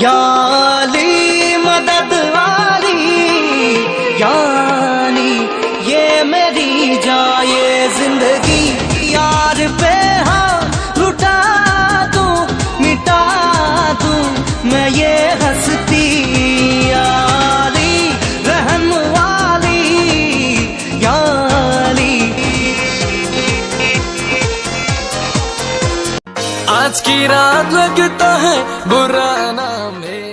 याली मदद वाली यानी ये मेरी जाए जिंदगी यार पे हाँ लुटा दूं मिटा दूं मैं ये हंसती याली रहम वाली याली। आज की रात लगता है बुरा ना मेरा।